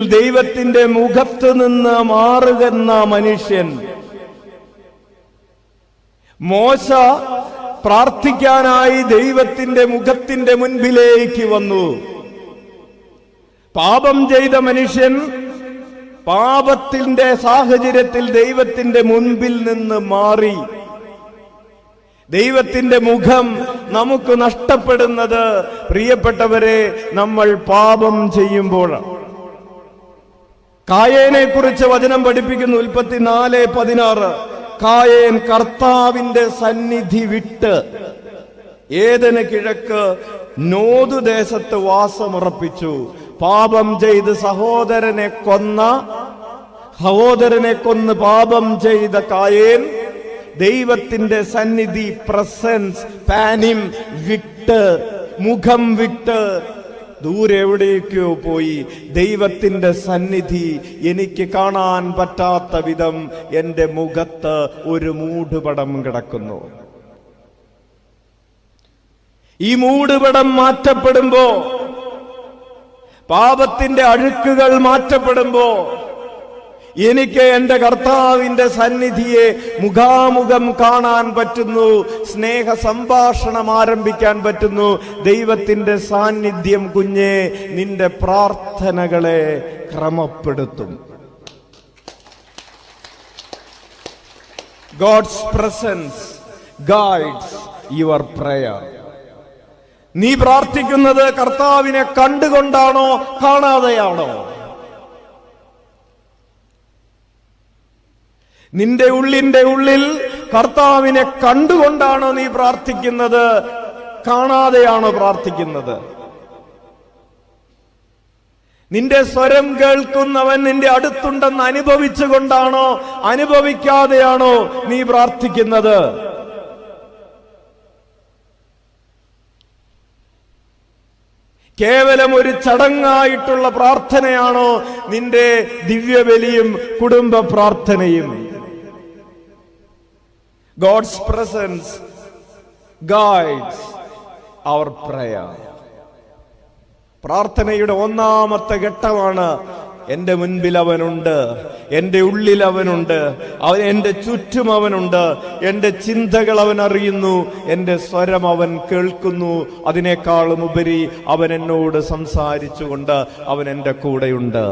ദൈവത്തിന്റെ മുഖത്ത് നിന്ന് മാറുകെന്ന മനുഷ്യൻ മോശ പ്രാർത്ഥിക്കാനായി ദൈവത്തിന്റെ മുഖത്തിന്റെ മുൻപിലേക്ക് വന്നു. പാപം ചെയ്ത മനുഷ്യൻ പാപത്തിന്റെ സാഹചര്യത്തിൽ ദൈവത്തിന്റെ മുൻപിൽ നിന്ന് മാറി. ദൈവത്തിന്റെ മുഖം നമുക്ക് നഷ്ടപ്പെടുന്നത് പ്രിയപ്പെട്ടവരെ നമ്മൾ പാപം ചെയ്യുമ്പോഴാണ്. കായേനെ കുറിച്ച് വചനം പഠിപ്പിക്കുന്നു. 4:16 കായേൻ കർത്താവിന്റെ സന്നിധി വിട്ട് ഏദന് കിഴക്ക് നോദ് ദേശത്ത് വാസമുറപ്പിച്ചു. പാപം ചെയ്ത് സഹോദരനെ കൊന്ന് പാപം ചെയ്ത കായേൻ ദൈവത്തിന്റെ സന്നിധി പ്രസൻസ് പാനിം വിട്ട്, മുഖം വിട്ട് ദൂരെ എവിടേക്കോ പോയി. ദൈവത്തിന്റെ സന്നിധി എനിക്ക് കാണാൻ പറ്റാത്ത വിധം എന്റെ മുഖത്ത് ഒരു മൂടുപടം കിടക്കുന്നു. ഈ മൂടുപടം മാറ്റപ്പെടുമ്പോ, പാപത്തിന്റെ അഴുക്കുകൾ മാറ്റപ്പെടുമ്പോ എനിക്ക് എന്റെ കർത്താവിന്റെ സന്നിധിയെ മുഖാമുഖം കാണാൻ പറ്റുന്നു. സ്നേഹ സംഭാഷണം ആരംഭിക്കാൻ പറ്റുന്നു. ദൈവത്തിന്റെ സാന്നിധ്യം കുഞ്ഞെ നിന്റെ പ്രാർത്ഥനകളെ ക്രമപ്പെടുത്തും. God's presence guides your prayer. നീ പ്രാർത്ഥിക്കുന്നത് കർത്താവിനെ കണ്ടുകൊണ്ടാണോ കാണാതെയാണോ? നിന്റെ ഉള്ളിന്റെ ഉള്ളിൽ കർത്താവിനെ കണ്ടുകൊണ്ടാണോ നീ പ്രാർത്ഥിക്കുന്നത്, കാണാതെയാണോ പ്രാർത്ഥിക്കുന്നത്? നിന്റെ സ്വരം കേൾക്കുന്നവൻ നിന്റെ അടുത്തുണ്ടെന്ന് അനുഭവിച്ചുകൊണ്ടാണോ അനുഭവിക്കാതെയാണോ നീ പ്രാർത്ഥിക്കുന്നത്? കേവലം ഒരു ചടങ്ങായിട്ടുള്ള പ്രാർത്ഥനയാണോ നിന്റെ ദിവ്യബലിയും കുടുംബ പ്രാർത്ഥനയും? God's presence guides our prayer. പ്രാർത്ഥനയുടെ ഒന്നാമത്തെ ഘട്ടമാണ് എന്റെ മുൻപിൽ അവനുണ്ട്, എന്റെ ഉള്ളിൽ അവനുണ്ട്, എന്റെ ചുറ്റും അവനുണ്ട്, എന്റെ ചിന്തകൾ അവൻ അറിയുന്നു, എന്റെ സ്വരം അവൻ കേൾക്കുന്നു. അതിനേക്കാളും ഉപരി അവൻ എന്നോട് സംസാരിച്ചുകൊണ്ട് അവൻ എന്റെ കൂടെയുണ്ട്.